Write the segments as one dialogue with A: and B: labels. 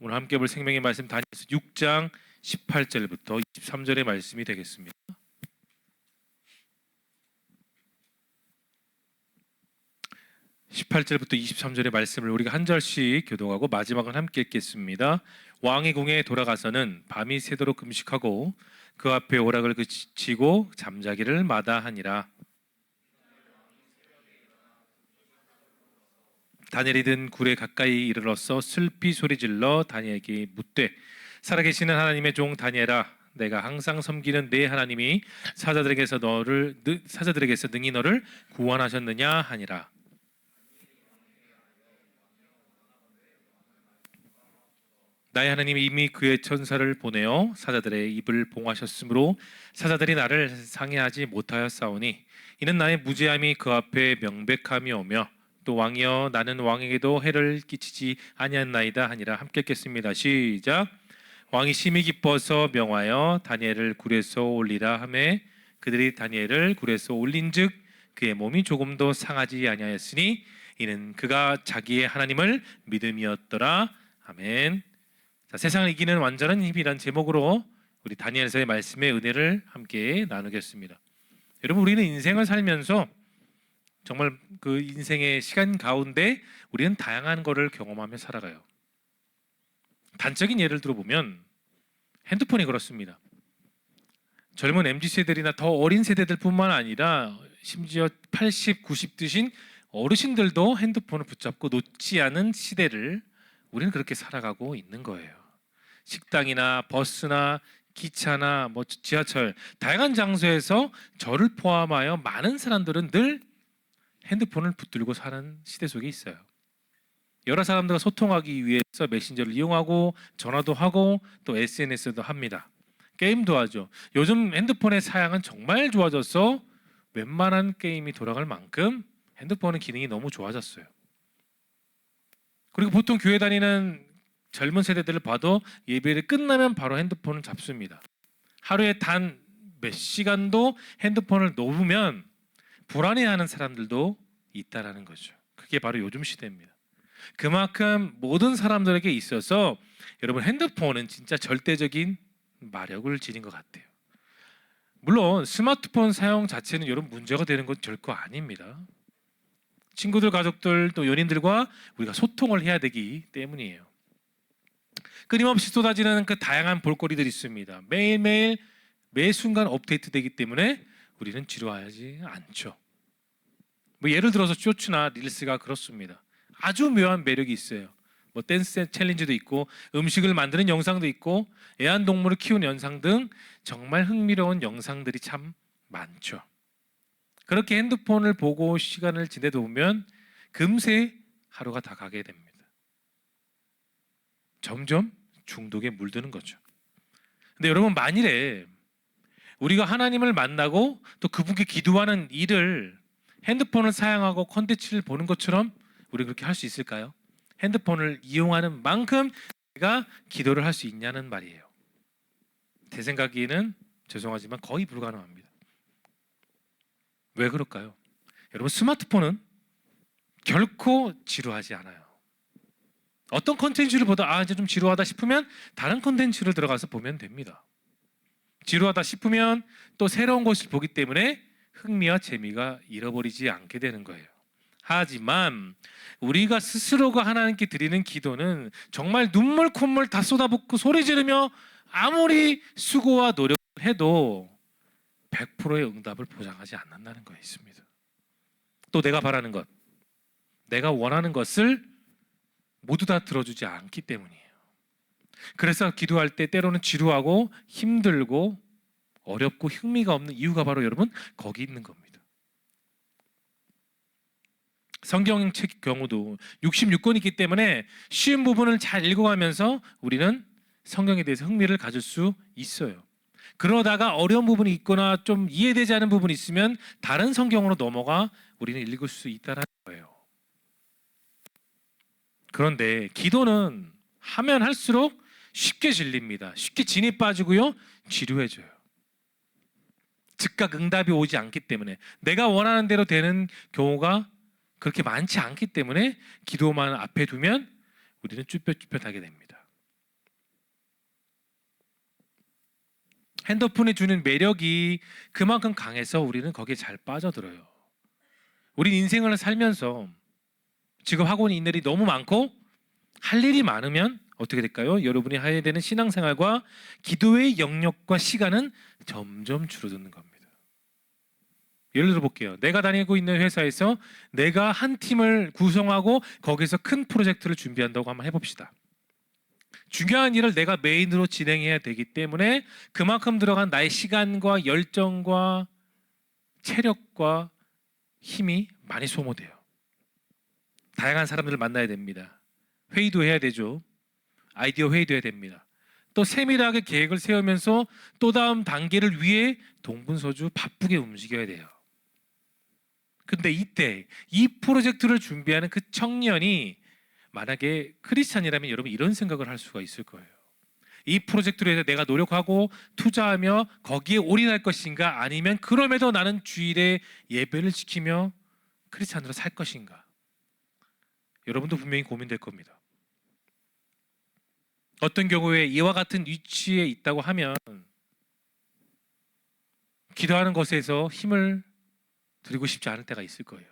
A: 오늘 함께 볼 생명의 말씀 다니엘서 6장 18절부터 23절의 말씀이 되겠습니다. (18절부터 23절의) 말씀을 우리가 한 절씩 교독하고 마지막은 함께 읽겠습니다. 왕의 궁에 돌아가서는 밤이 새도록 금식하고 그 앞에 오락을 그치고 잠자기를 마다하니라. 다니엘이 든 굴에 가까이 이르러서 슬피 소리질러 다니엘에게 묻되, 살아계시는 하나님의 종 다니엘아, 내가 항상 섬기는 내 하나님이 사자들에게서 능히 너를 구원하셨느냐 하니라. 나의 하나님이 이미 그의 천사를 보내어 사자들의 입을 봉하셨으므로 사자들이 나를 상해하지 못하였사오니, 이는 나의 무죄함이 그 앞에 명백함이 오며 또 왕이여 나는 왕에게도 해를 끼치지 아니하나이다 하니라. 함께 읽겠습니다. 시작. 왕이 심히 기뻐서 명하여 다니엘을 굴에서 올리라 하매 그들이 다니엘을 굴에서 올린즉 그의 몸이 조금도 상하지 아니하였으니 이는 그가 자기의 하나님을 믿음이었더라. 아멘. 자, 세상을 이기는 완전한 힘이란 제목으로 우리 다니엘서의 말씀의 은혜를 함께 나누겠습니다. 여러분, 우리는 인생을 살면서 정말 그 인생의 시간 가운데 우리는 다양한 것을 경험하며 살아가요. 단적인 예를 들어보면 핸드폰이 그렇습니다. 젊은 MZ세대들이나 더 어린 세대들뿐만 아니라 심지어 80, 90 드신 어르신들도 핸드폰을 붙잡고 놓지 않은 시대를 우리는 그렇게 살아가고 있는 거예요. 식당이나 버스나 기차나 지하철, 다양한 장소에서 저를 포함하여 많은 사람들은 늘 핸드폰을 붙들고 사는 시대 속에 있어요. 여러 사람들과 소통하기 위해서 메신저를 이용하고 전화도 하고 또 SNS도 합니다. 게임도 하죠. 요즘 핸드폰의 사양은 정말 좋아져서 웬만한 게임이 돌아갈 만큼 핸드폰의 기능이 너무 좋아졌어요. 그리고 보통 교회 다니는 젊은 세대들을 봐도 예배를 끝나면 바로 핸드폰을 잡습니다. 하루에 단 몇 시간도 핸드폰을 놓으면 불안해하는 사람들도 있다라는 거죠. 그게 바로 요즘 시대입니다. 그만큼 모든 사람들에게 있어서 여러분, 핸드폰은 진짜 절대적인 마력을 지닌 것 같아요. 물론 스마트폰 사용 자체는 여러분 문제가 되는 건 결코 아닙니다. 친구들, 가족들, 또 연인들과 우리가 소통을 해야 되기 때문이에요. 끊임없이 쏟아지는 그 다양한 볼거리들이 있습니다. 매일매일 매 순간 업데이트되기 때문에 우리는 지루하지 않죠. 예를 들어서 쇼츠나 릴스가 그렇습니다. 아주 묘한 매력이 있어요. 댄스 챌린지도 있고 음식을 만드는 영상도 있고 애완동물을 키우는 영상 등 정말 흥미로운 영상들이 참 많죠. 그렇게 핸드폰을 보고 시간을 지내다 보면 금세 하루가 다 가게 됩니다. 점점 중독에 물드는 거죠. 근데 여러분, 만일에 우리가 하나님을 만나고 또 그분께 기도하는 일을 핸드폰을 사용하고 콘텐츠를 보는 것처럼 우리 그렇게 할 수 있을까요? 핸드폰을 이용하는 만큼 우리가 기도를 할 수 있냐는 말이에요. 제 생각에는 죄송하지만 거의 불가능합니다. 왜 그럴까요? 여러분, 스마트폰은 결코 지루하지 않아요. 어떤 콘텐츠를 보다 이제 좀 지루하다 싶으면 다른 콘텐츠를 들어가서 보면 됩니다. 지루하다 싶으면 또 새로운 것을 보기 때문에 흥미와 재미가 잃어버리지 않게 되는 거예요. 하지만 우리가 스스로가 하나님께 드리는 기도는 정말 눈물 콧물 다 쏟아붓고 소리 지르며 아무리 수고와 노력을 해도 100%의 응답을 보장하지 않는다는 거 있습니다. 또 내가 바라는 것, 내가 원하는 것을 모두 다 들어주지 않기 때문이에요. 그래서 기도할 때 때로는 지루하고 힘들고 어렵고 흥미가 없는 이유가 바로 여러분 거기 있는 겁니다. 성경책 경우도 66권이 있기 때문에 쉬운 부분을 잘 읽어가면서 우리는 성경에 대해서 흥미를 가질 수 있어요. 그러다가 어려운 부분이 있거나 좀 이해되지 않은 부분이 있으면 다른 성경으로 넘어가 우리는 읽을 수 있다는 거예요. 그런데 기도는 하면 할수록 쉽게 질립니다. 쉽게 진이 빠지고요, 지루해져요. 즉각 응답이 오지 않기 때문에, 내가 원하는 대로 되는 경우가 그렇게 많지 않기 때문에 기도만 앞에 두면 우리는 쭈뼛쭈뼛하게 됩니다. 핸드폰에 주는 매력이 그만큼 강해서 우리는 거기에 잘 빠져들어요. 우린 인생을 살면서 지금 하고 있는 일이 너무 많고 할 일이 많으면 어떻게 될까요? 여러분이 해야 되는 신앙생활과 기도의 영역과 시간은 점점 줄어드는 겁니다. 예를 들어 볼게요. 내가 다니고 있는 회사에서 내가 한 팀을 구성하고 거기서 큰 프로젝트를 준비한다고 한번 해봅시다. 중요한 일을 내가 메인으로 진행해야 되기 때문에 그만큼 들어간 나의 시간과 열정과 체력과 힘이 많이 소모돼요. 다양한 사람들을 만나야 됩니다. 회의도 해야 되죠. 아이디어 회의도 해야 됩니다. 또 세밀하게 계획을 세우면서 또 다음 단계를 위해 동분서주 바쁘게 움직여야 돼요. 근데 이때 이 프로젝트를 준비하는 그 청년이 만약에 크리스찬이라면 여러분 이런 생각을 할 수가 있을 거예요. 이 프로젝트로 해서 내가 노력하고 투자하며 거기에 올인할 것인가, 아니면 그럼에도 나는 주일에 예배를 지키며 크리스찬으로 살 것인가. 여러분도 분명히 고민될 겁니다. 어떤 경우에 이와 같은 위치에 있다고 하면 기도하는 것에서 힘을 드리고 싶지 않을 때가 있을 거예요.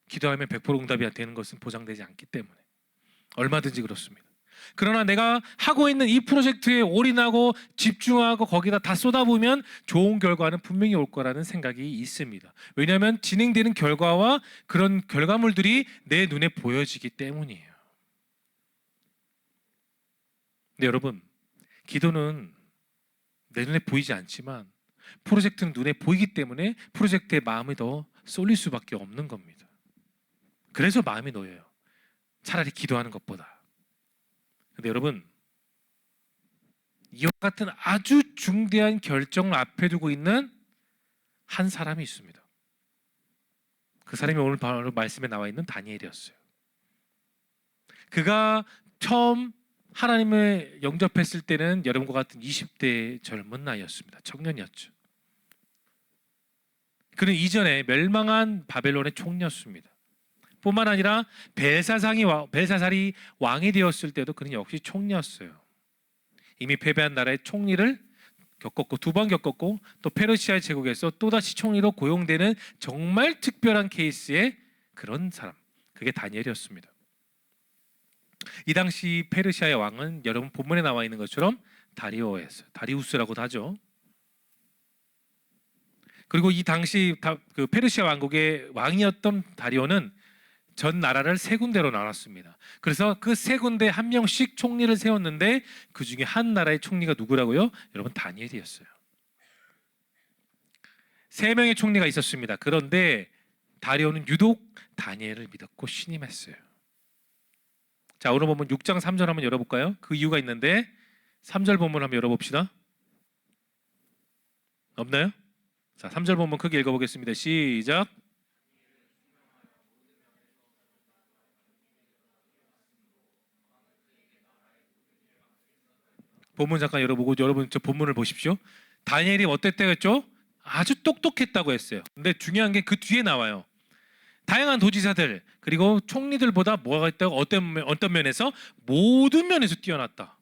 A: 기도하면 100% 응답이 되는 것은 보장되지 않기 때문에 얼마든지 그렇습니다. 그러나 내가 하고 있는 이 프로젝트에 올인하고 집중하고 거기다 다 쏟아부으면 좋은 결과는 분명히 올 거라는 생각이 있습니다. 왜냐하면 진행되는 결과와 그런 결과물들이 내 눈에 보여지기 때문이에요. 근데 여러분, 기도는 내 눈에 보이지 않지만 프로젝트는 눈에 보이기 때문에 프로젝트에 마음이 더 쏠릴 수밖에 없는 겁니다. 그래서 마음이 놓여요. 차라리 기도하는 것보다. 근데 여러분, 이와 같은 아주 중대한 결정을 앞에 두고 있는 한 사람이 있습니다. 그 사람이 오늘 바로 말씀에 나와 있는 다니엘이었어요. 그가 처음 하나님을 영접했을 때는 여러분과 같은 20대 젊은 나이였습니다. 청년이었죠. 그는 이전에 멸망한 바벨론의 총리였습니다. 뿐만 아니라 벨사살이 왕이 되었을 때도 그는 역시 총리였어요. 이미 패배한 나라의 총리를 겪었고, 두 번 겪었고, 또 페르시아 제국에서 또다시 총리로 고용되는 정말 특별한 케이스의 그런 사람, 그게 다니엘이었습니다. 이 당시 페르시아의 왕은 여러분 본문에 나와 있는 것처럼 다리오였어요. 다리우스라고도 하죠. 그리고 이 당시 그 페르시아 왕국의 왕이었던 다리오는 전 나라를 세 군데로 나눴습니다. 그래서 그 세 군데 한 명씩 총리를 세웠는데 그 중에 한 나라의 총리가 누구라고요? 여러분, 다니엘이었어요. 세 명의 총리가 있었습니다. 그런데 다리오는 유독 다니엘을 믿었고 신임했어요. 자, 오늘 보면 6장 3절 한번 열어볼까요? 그 이유가 있는데 3절 본문 한번 열어봅시다. 없나요? 자, 3절 본문 크게 읽어보겠습니다. 시작. 본문 잠깐 열어보고 여러분 저 본문을 보십시오. 다니엘이 어땠다고 했죠? 아주 똑똑했다고 했어요. 근데 중요한 게 그 뒤에 나와요. 다양한 도지사들 그리고 총리들보다 뭐가 있다고, 어떤 면에서 모든 면에서 뛰어났다.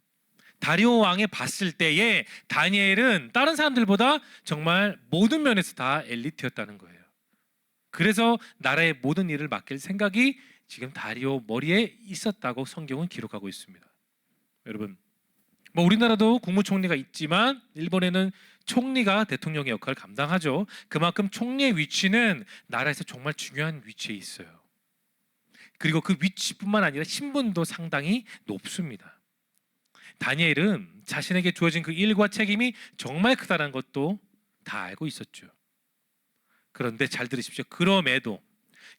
A: 다리오 왕이 봤을 때에 다니엘은 다른 사람들보다 정말 모든 면에서 다 엘리트였다는 거예요. 그래서 나라의 모든 일을 맡길 생각이 지금 다리오 머리에 있었다고 성경은 기록하고 있습니다. 여러분, 뭐 우리나라도 국무총리가 있지만 일본에는 총리가 대통령의 역할을 감당하죠. 그만큼 총리의 위치는 나라에서 정말 중요한 위치에 있어요. 그리고 그 위치뿐만 아니라 신분도 상당히 높습니다. 다니엘은 자신에게 주어진 그 일과 책임이 정말 크다는 것도 다 알고 있었죠. 그런데 잘 들으십시오. 그럼에도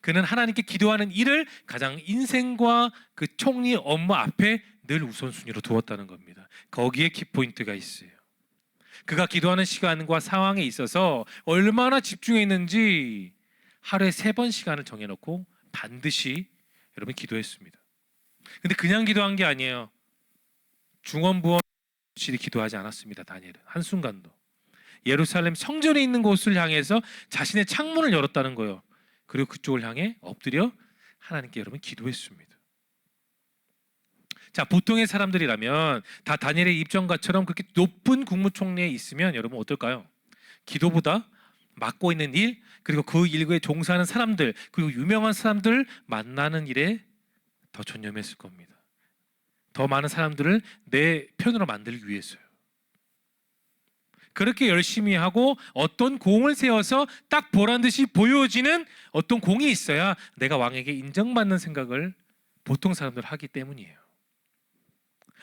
A: 그는 하나님께 기도하는 일을 가장 인생과 그 총리 업무 앞에 늘 우선순위로 두었다는 겁니다. 거기에 키포인트가 있어요. 그가 기도하는 시간과 상황에 있어서 얼마나 집중했는지 하루에 3번 시간을 정해놓고 반드시 여러분 기도했습니다. 근데 그냥 기도한 게 아니에요. 중언부언 기도하지 않았습니다. 다니엘은 한순간도. 예루살렘 성전에 있는 곳을 향해서 자신의 창문을 열었다는 거예요. 그리고 그쪽을 향해 엎드려 하나님께 여러분 기도했습니다. 자, 보통의 사람들이라면 다 다니엘의 입장과처럼 그렇게 높은 국무총리에 있으면 여러분 어떨까요? 기도보다 맡고 있는 일, 그리고 그 일에 종사하는 사람들, 그리고 유명한 사람들 만나는 일에 더 전념했을 겁니다. 더 많은 사람들을 내 편으로 만들기 위해서요. 그렇게 열심히 하고 어떤 공을 세워서 딱 보란 듯이 보여지는 어떤 공이 있어야 내가 왕에게 인정받는 생각을 보통 사람들 하기 때문이에요.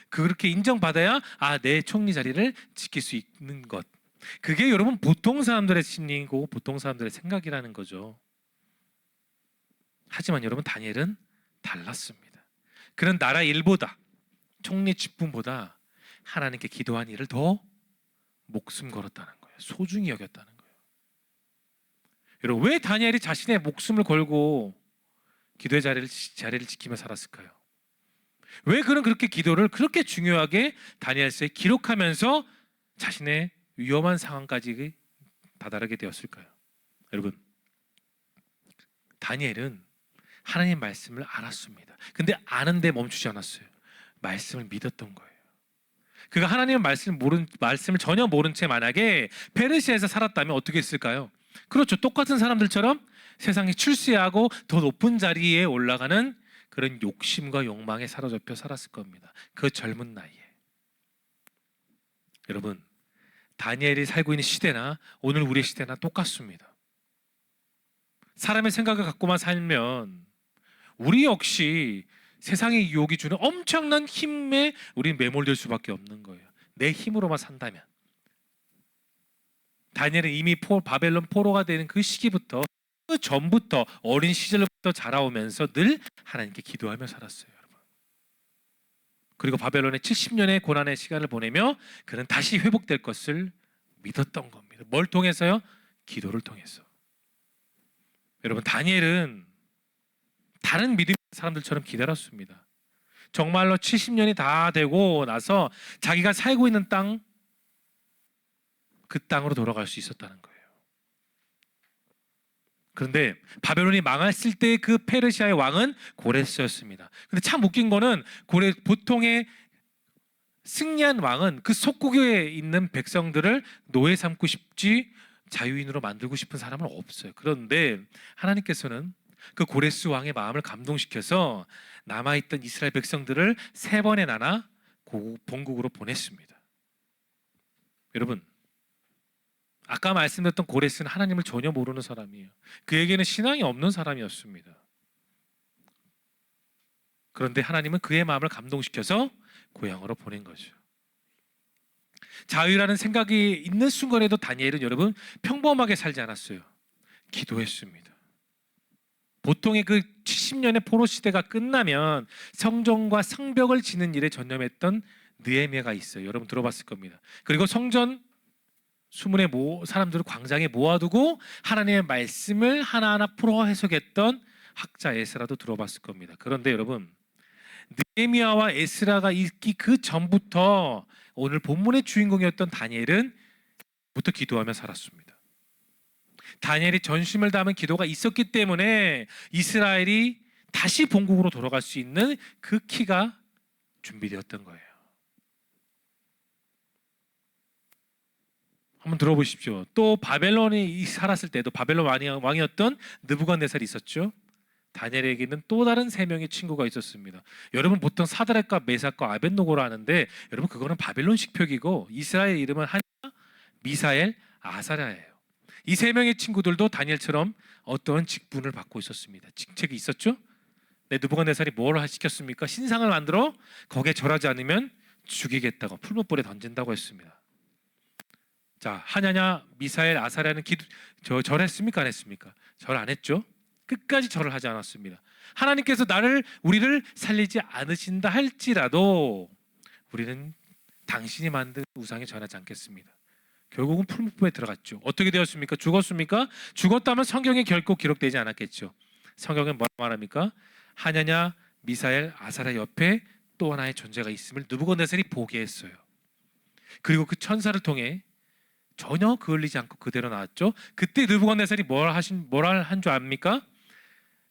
A: 그렇게 인정받아야 내 총리 자리를 지킬 수 있는 것. 그게 여러분 보통 사람들의 심리이고 보통 사람들의 생각이라는 거죠. 하지만 여러분 다니엘은 달랐습니다. 그런 나라 일보다 총리 직분보다 하나님께 기도한 일을 더 목숨 걸었다는 거예요. 소중히 여겼다는 거예요. 여러분 왜 다니엘이 자신의 목숨을 걸고 기도의 자리를 지키며 살았을까요? 왜 그런 그렇게 기도를 그렇게 중요하게 다니엘서에 기록하면서 자신의 위험한 상황까지 다다르게 되었을까요? 여러분 다니엘은 하나님 말씀을 알았습니다. 근데 아는데 멈추지 않았어요. 말씀을 믿었던 거예요. 그가 하나님의 말씀을 전혀 모른 채 만약에 페르시아에서 살았다면 어떻게 했을까요? 그렇죠. 똑같은 사람들처럼 세상에 출세하고 더 높은 자리에 올라가는 그런 욕심과 욕망에 사로잡혀 살았을 겁니다. 그 젊은 나이에. 여러분 다니엘이 살고 있는 시대나 오늘 우리의 시대나 똑같습니다. 사람의 생각을 갖고만 살면 우리 역시 세상의 유혹이 주는 엄청난 힘에 우리는 매몰될 수밖에 없는 거예요. 내 힘으로만 산다면. 다니엘은 이미 바벨론 포로가 되는 그 시기부터 그 전부터 어린 시절부터 자라오면서 늘 하나님께 기도하며 살았어요. 여러분. 그리고 바벨론의 70년의 고난의 시간을 보내며 그는 다시 회복될 것을 믿었던 겁니다. 뭘 통해서요? 기도를 통해서. 여러분 다니엘은 다른 믿음의 사람들처럼 기다렸습니다. 정말로 70년이 다 되고 나서 자기가 살고 있는 땅, 그 땅으로 돌아갈 수 있었다는 거예요. 그런데 바벨론이 망했을 때 그 페르시아의 왕은 고레스였습니다. 근데 참 웃긴 거는 보통의 승리한 왕은 그 속국에 있는 백성들을 노예 삼고 싶지 자유인으로 만들고 싶은 사람은 없어요. 그런데 하나님께서는 그 고레스 왕의 마음을 감동시켜서 남아있던 이스라엘 백성들을 3번에 나눠 본국으로 보냈습니다. 여러분 아까 말씀드렸던 고레스는 하나님을 전혀 모르는 사람이에요. 그에게는 신앙이 없는 사람이었습니다. 그런데 하나님은 그의 마음을 감동시켜서 고향으로 보낸 거죠. 자유라는 생각이 있는 순간에도 다니엘은 여러분 평범하게 살지 않았어요. 기도했습니다. 보통의 그 70년의 포로 시대가 끝나면 성전과 성벽을 짓는 일에 전념했던 느헤미야가 있어요. 여러분 들어봤을 겁니다. 그리고 성전 수문의 사람들을 광장에 모아두고 하나님의 말씀을 하나하나 풀어 해석했던 학자 에스라도 들어봤을 겁니다. 그런데 여러분 느헤미야와 에스라가 있기 그 전부터 오늘 본문의 주인공이었던 다니엘은 부터 기도하며 살았습니다. 다니엘이 전심을 담은 기도가 있었기 때문에 이스라엘이 다시 본국으로 돌아갈 수 있는 그 키가 준비되었던 거예요. 한번 들어보십시오. 또 바벨론이 살았을 때도 바벨론 왕이었던 느부갓네살이 있었죠. 다니엘에게는 또 다른 3명의 친구가 있었습니다. 여러분 보통 사드락과 메삭과 아벳노고라 하는데 여러분 그거는 바벨론식 표기고 이스라엘 이름은 하냐, 미사엘, 아사랴예요. 이 3명의 친구들도 다니엘처럼 어떤 직분을 받고 있었습니다. 직책이 있었죠. 느부갓네살이 뭘 시켰습니까? 신상을 만들어 거기에 절하지 않으면 죽이겠다고 풀무불에 던진다고 했습니다. 자, 하냐냐, 미사엘, 아사랴는 절했습니까? 안 했습니까? 절 안 했죠. 끝까지 절을 하지 않았습니다. 하나님께서 우리를 살리지 않으신다 할지라도 우리는 당신이 만든 우상에 절하지 않겠습니다. 결국은 풀무불에 들어갔죠. 어떻게 되었습니까? 죽었습니까? 죽었다면 성경에 결코 기록되지 않았겠죠. 성경은 뭐라고 말합니까? 하냐냐, 미사엘, 아사랴 옆에 또 하나의 존재가 있음을 느부갓네살이 보게 했어요. 그리고 그 천사를 통해 전혀 그을리지 않고 그대로 나왔죠. 그때 느부갓네살이 뭘 한 줄 압니까?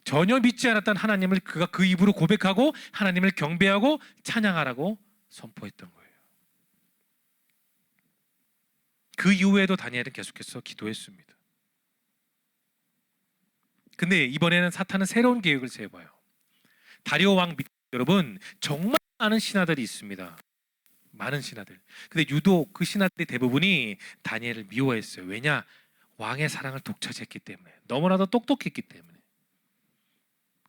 A: 전혀 믿지 않았던 하나님을 그가 그 입으로 고백하고 하나님을 경배하고 찬양하라고 선포했던 거예요. 그 이후에도 다니엘은 계속해서 기도했습니다. 근데 이번에는 사탄은 새로운 계획을 세워봐요. 다리오 왕 밑에 여러분 정말 많은 신하들이 있습니다. 많은 신하들. 근데 유독 그 신하들이 대부분이 다니엘을 미워했어요. 왜냐? 왕의 사랑을 독차지했기 때문에. 너무나도 똑똑했기 때문에.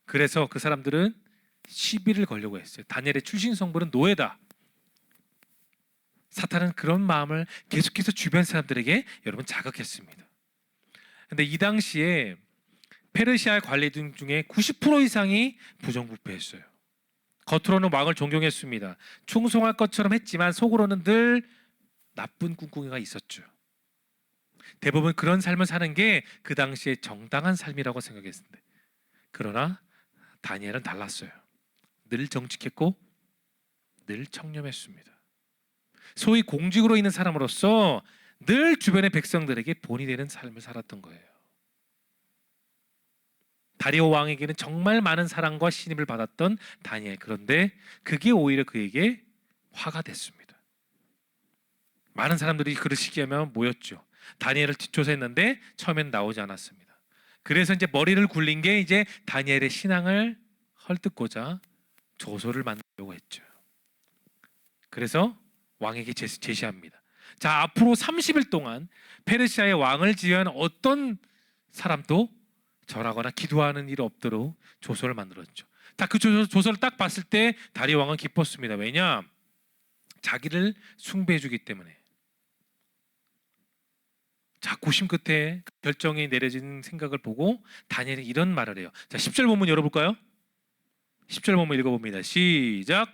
A: 그래서 그 사람들은 시비를 걸려고 했어요. 다니엘의 출신 성분은 노예다. 사탄은 그런 마음을 계속해서 주변 사람들에게 여러분 자극했습니다. 근데 이 당시에 페르시아 관리들 중에 90% 이상이 부정부패했어요. 겉으로는 왕을 존경했습니다. 충성할 것처럼 했지만 속으로는 늘 나쁜 꿍꿍이가 있었죠. 대부분 그런 삶을 사는 게 그 당시에 정당한 삶이라고 생각했는데, 그러나 다니엘은 달랐어요. 늘 정직했고 늘 청렴했습니다. 소위 공직으로 있는 사람으로서 늘 주변의 백성들에게 본이 되는 삶을 살았던 거예요. 다리오 왕에게는 정말 많은 사랑과 신임을 받았던 다니엘. 그런데 그게 오히려 그에게 화가 됐습니다. 많은 사람들이 그를 시기하면 모였죠. 다니엘을 뒷조사했는데 처음엔 나오지 않았습니다. 그래서 이제 머리를 굴린 게 이제 다니엘의 신앙을 헐뜯고자 조소를 만들려고 했죠. 그래서 왕에게 제시합니다. 자, 앞으로 30일 동안 페르시아의 왕을 지휘한 어떤 사람도 절하거나 기도하는 일 없도록 조서를 만들었죠. 딱 그 조서를 딱 봤을 때 다리오 왕은 기뻤습니다. 왜냐? 자기를 숭배해주기 때문에. 자, 고심 끝에 결정이 내려진 생각을 보고 다니엘이 이런 말을 해요. 자, 10절 본문 열어볼까요? 10절 본문 읽어봅니다. 시작.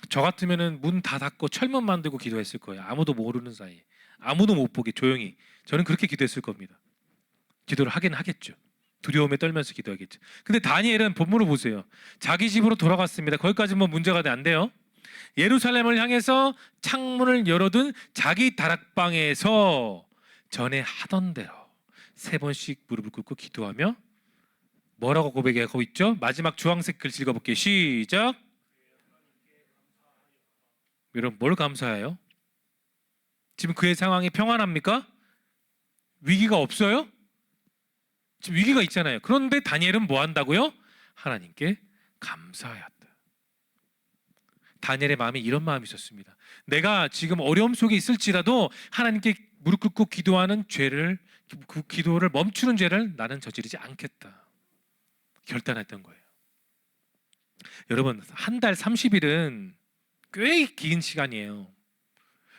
A: 저 같으면은 문 다 닫고 철문 만들고 기도했을 거예요. 아무도 모르는 사이에, 아무도 못 보게 조용히. 저는 그렇게 기도했을 겁니다. 기도를 하긴 하겠죠. 두려움에 떨면서 기도하겠죠. 근데 다니엘은 본문을 보세요. 자기 집으로 돌아갔습니다. 거기까지 뭐 문제가 안 돼요. 예루살렘을 향해서 창문을 열어둔 자기 다락방에서 전에 하던 대로 3번씩 무릎을 꿇고 기도하며 뭐라고 고백하고 있죠? 마지막 주황색 글씨 읽어볼게요. 시작. 여러분 뭘 감사해요? 지금 그의 상황이 평안합니까? 위기가 없어요? 지금 위기가 있잖아요. 그런데 다니엘은 뭐 한다고요? 하나님께 감사하였다. 다니엘의 마음에 이런 마음이 있었습니다. 내가 지금 어려움 속에 있을지라도 하나님께 무릎 꿇고 기도하는 죄를, 그 기도를 멈추는 죄를 나는 저지르지 않겠다. 결단했던 거예요. 여러분, 한 달 30일은 꽤 긴 시간이에요.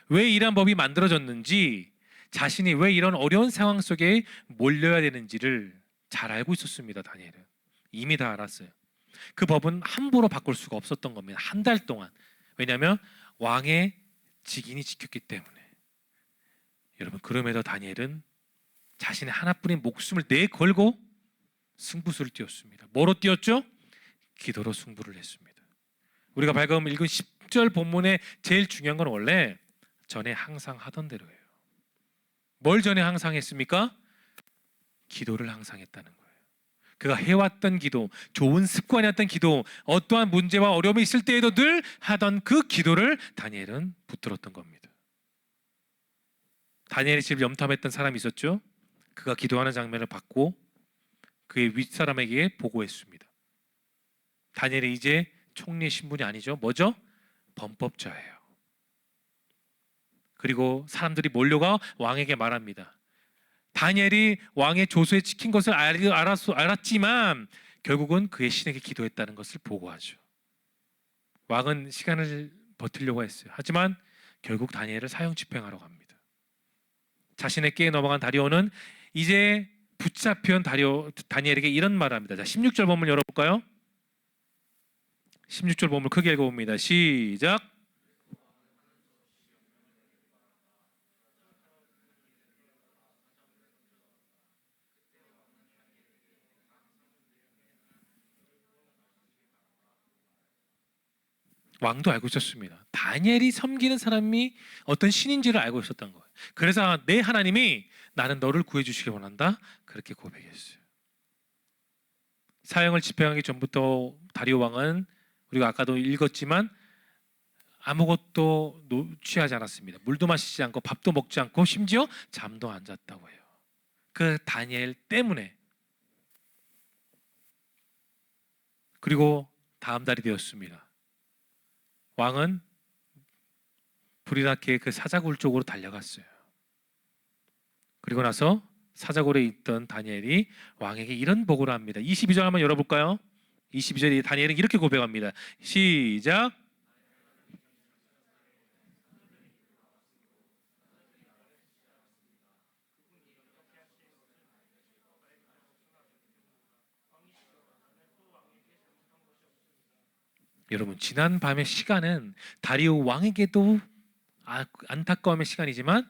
A: 왜 이런 법이 만들어졌는지, 자신이 왜 이런 어려운 상황 속에 몰려야 되는지를 잘 알고 있었습니다. 다니엘은 이미 다 알았어요. 그 법은 함부로 바꿀 수가 없었던 겁니다. 한 달 동안. 왜냐하면 왕의 직인이 지켰기 때문에. 여러분, 그럼에도 다니엘은 자신의 하나뿐인 목숨을 내걸고 승부수를 띄웠습니다. 뭐로 띄웠죠? 기도로 승부를 했습니다. 우리가 방금 읽은 10절 본문의 제일 중요한 건 원래 전에 항상 하던 대로예요. 뭘 전에 항상 했습니까? 기도를 항상 했다는 거예요. 그가 해왔던 기도, 좋은 습관이었던 기도, 어떠한 문제와 어려움이 있을 때에도 늘 하던 그 기도를 다니엘은 붙들었던 겁니다. 다니엘이 집을 염탐했던 사람이 있었죠. 그가 기도하는 장면을 봤고 그의 윗사람에게 보고했습니다. 다니엘이 이제 총리 신분이 아니죠. 뭐죠? 범법자예요. 그리고 사람들이 몰려가 왕에게 말합니다. 다니엘이 왕의 조서에 찍힌 것을 알았지만 결국은 그의 신에게 기도했다는 것을 보고하죠. 왕은 시간을 버티려고 했어요. 하지만 결국 다니엘을 사형 집행하러 갑니다. 자신의 깨에 넘어간 다리오는 이제 붙잡힌 다니엘에게 이런 말을 합니다. 자, 16절 본문 열어볼까요? 16절 본문 크게 읽어봅니다. 시작. 왕도 알고 있었습니다. 다니엘이 섬기는 사람이 어떤 신인지를 알고 있었던 거예요. 그래서 내 하나님이 나는 너를 구해주시기 원한다. 그렇게 고백했어요. 사형을 집행하기 전부터 다리오 왕은 우리가 아까도 읽었지만 아무것도 취하지 않았습니다. 물도 마시지 않고 밥도 먹지 않고 심지어 잠도 안 잤다고 해요. 그 다니엘 때문에. 그리고 다음 달이 되었습니다. 왕은 불이 나게 그 사자굴 쪽으로 달려갔어요. 그리고 나서 사자굴에 있던 다니엘이 왕에게 이런 보고를 합니다. 22절 한번 열어볼까요? 22절에 다니엘은 이렇게 고백합니다. 시작. 여러분, 지난 밤의 시간은 다리오 왕에게도 안타까움의 시간이지만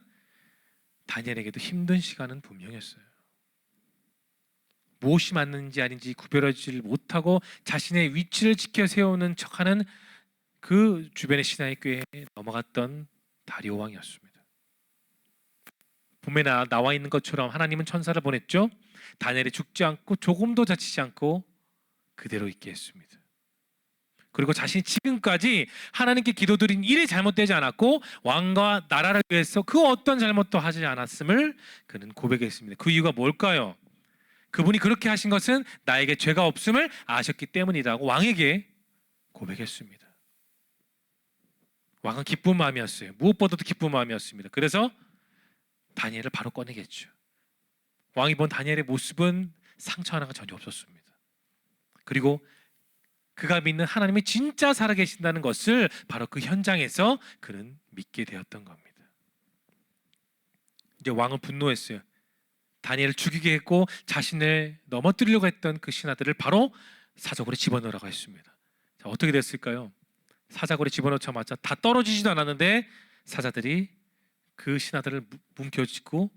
A: 다니엘에게도 힘든 시간은 분명했어요. 무엇이 맞는지 아닌지 구별하지 못하고 자신의 위치를 지켜 세우는 척하는 그 주변의 신하의 꾀에 넘어갔던 다리오 왕이었습니다. 본문에 나와 있는 것처럼 하나님은 천사를 보냈죠. 다니엘이 죽지 않고 조금도 다치지 않고 그대로 있게 했습니다. 그리고 자신이 지금까지 하나님께 기도드린 일이 잘못되지 않았고 왕과 나라를 위해서 그 어떤 잘못도 하지 않았음을 그는 고백했습니다. 그 이유가 뭘까요? 그분이 그렇게 하신 것은 나에게 죄가 없음을 아셨기 때문이라고 왕에게 고백했습니다. 왕은 기쁜 마음이었어요. 무엇보다도 기쁜 마음이었습니다. 그래서 다니엘을 바로 꺼내겠죠. 왕이 본 다니엘의 모습은 상처 하나가 전혀 없었습니다. 그리고 그가 믿는 하나님이 진짜 살아계신다는 것을 바로 그 현장에서 그는 믿게 되었던 겁니다. 이제 왕은 분노했어요. 다니엘을 죽이게 했고 자신을 넘어뜨리려고 했던 그 신하들을 바로 사자굴에 집어넣으라고 했습니다. 자, 어떻게 됐을까요? 사자굴에 집어넣자마자 다 떨어지지도 않았는데 사자들이 그 신하들을 뭉켜쥐고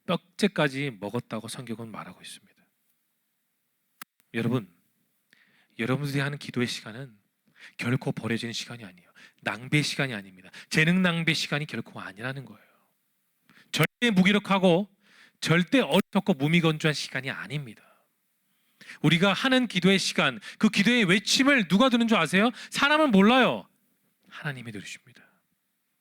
A: 뼈째까지 먹었다고 성경은 말하고 있습니다. 여러분들이 하는 기도의 시간은 결코 버려지는 시간이 아니에요. 낭비의 시간이 아닙니다. 재능 낭비의 시간이 결코 아니라는 거예요. 절대 무기력하고 절대 어리석고 무미건조한 시간이 아닙니다. 우리가 하는 기도의 시간, 그 기도의 외침을 누가 듣는 줄 아세요? 사람은 몰라요. 하나님이 들으십니다.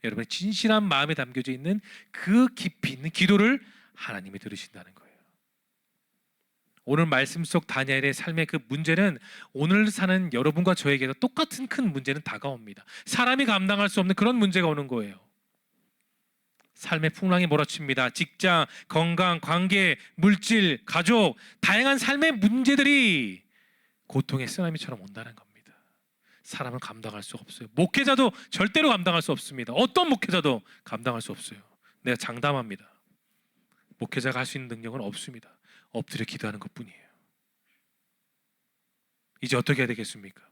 A: 여러분의 진실한 마음에 담겨져 있는 그 깊이 있는 기도를 하나님이 들으신다는 거예요. 오늘 말씀 속 다니엘의 삶의 그 문제는 오늘 사는 여러분과 저에게도 똑같은 큰 문제는 다가옵니다. 사람이 감당할 수 없는 그런 문제가 오는 거예요. 삶의 풍랑이 몰아칩니다. 직장, 건강, 관계, 물질, 가족, 다양한 삶의 문제들이 고통의 쓰나미처럼 온다는 겁니다. 사람은 감당할 수 없어요. 목회자도 절대로 감당할 수 없습니다. 어떤 목회자도 감당할 수 없어요. 내가 장담합니다. 목회자가 할 수 있는 능력은 없습니다. 엎드려 기도하는 것뿐이에요. 이제 어떻게 해야 되겠습니까?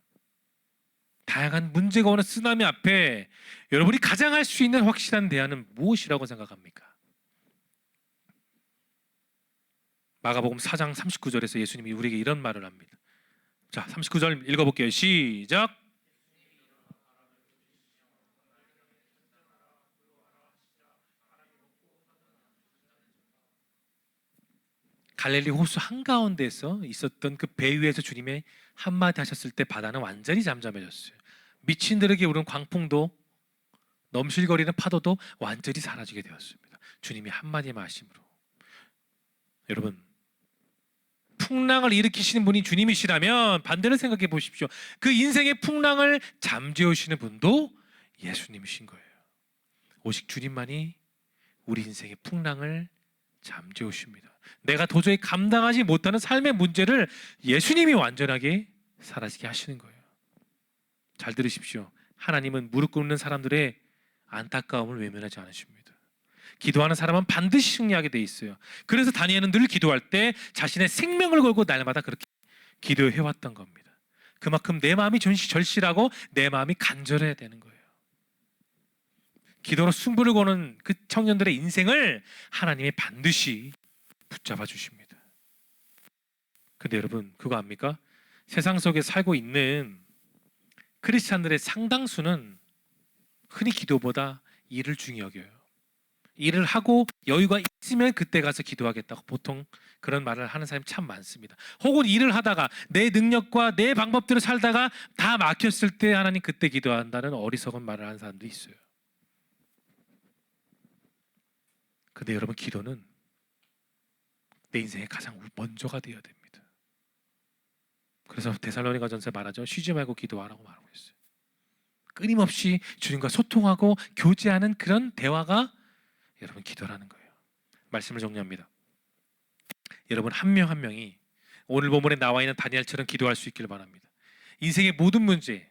A: 다양한 문제가 오는 쓰나미 앞에 여러분이 가장 할 수 있는 확실한 대안은 무엇이라고 생각합니까? 마가복음 4장 39절에서 예수님이 우리에게 이런 말을 합니다. 자, 39절 읽어볼게요. 시작. 갈릴리 호수 한가운데에서 있었던 그 배 위에서 주님의 한마디 하셨을 때 바다는 완전히 잠잠해졌어요. 미친 듯이 우는 광풍도 넘실거리는 파도도 완전히 사라지게 되었습니다. 주님이 한마디만 하심으로. 여러분, 풍랑을 일으키시는 분이 주님이시라면 반대로 생각해 보십시오. 그 인생의 풍랑을 잠재우시는 분도 예수님이신 거예요. 오직 주님만이 우리 인생의 풍랑을 잠재우십니다. 내가 도저히 감당하지 못하는 삶의 문제를 예수님이 완전하게 사라지게 하시는 거예요. 잘 들으십시오. 하나님은 무릎 꿇는 사람들의 안타까움을 외면하지 않으십니다. 기도하는 사람은 반드시 승리하게 돼 있어요. 그래서 다니엘은 늘 기도할 때 자신의 생명을 걸고 날마다 그렇게 기도해왔던 겁니다. 그만큼 내 마음이 절실하고 내 마음이 간절해야 되는 거예요. 기도로 승부를 거는 그 청년들의 인생을 하나님이 반드시 붙잡아 주십니다. 근데 여러분, 그거 압니까? 세상 속에 살고 있는 크리스찬들의 상당수는 흔히 기도보다 일을 중히 여겨요. 일을 하고 여유가 있으면 그때 가서 기도하겠다고 보통 그런 말을 하는 사람이 참 많습니다. 혹은 일을 하다가 내 능력과 내 방법대로 살다가 다 막혔을 때 하나님 그때 기도한다는 어리석은 말을 하는 사람도 있어요. 근데 여러분, 기도는 내 인생의 가장 먼저가 되어야 됩니다. 그래서 데살로니가전서에 말하죠. 쉬지 말고 기도하라고 말하고 있어요. 끊임없이 주님과 소통하고 교제하는 그런 대화가 여러분 기도라는 거예요. 말씀을 정리합니다. 여러분 한 명 한 명이 오늘 본문에 나와 있는 다니엘처럼 기도할 수 있기를 바랍니다. 인생의 모든 문제,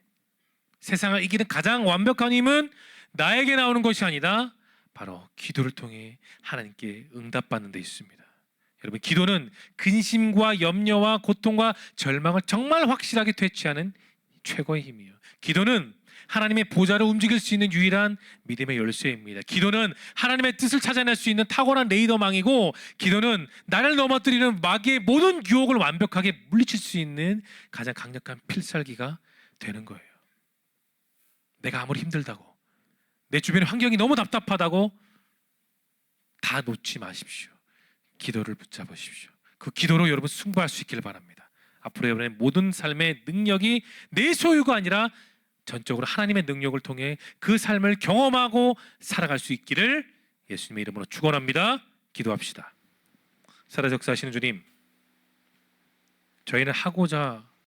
A: 세상을 이기는 가장 완벽한 힘은 나에게 나오는 것이 아니다. 바로 기도를 통해 하나님께 응답받는 데 있습니다. 여러분, 기도는 근심과 염려와 고통과 절망을 정말 확실하게 퇴치하는 최고의 힘이에요. 기도는 하나님의 보좌를 움직일 수 있는 유일한 믿음의 열쇠입니다. 기도는 하나님의 뜻을 찾아낼 수 있는 탁월한 레이더망이고, 기도는 나를 넘어뜨리는 마귀의 모든 유혹을 완벽하게 물리칠 수 있는 가장 강력한 필살기가 되는 거예요. 내가 아무리 힘들다고, 내 주변의 환경이 너무 답답하다고 다 놓지 마십시오. 기도를 붙잡으십시오. 그 기도로 여러분 승부할 수 있기를 바랍니다. 앞으로 여러분의 모든 삶의 능력이 내 소유가 아니라 전적으로 하나님의 능력을 통해 그 삶을 경험하고 살아갈 수 있기를 예수님의 이름으로 축원합니다. 기도합시다. 살아 역사하시는 주님, 저희는 하고자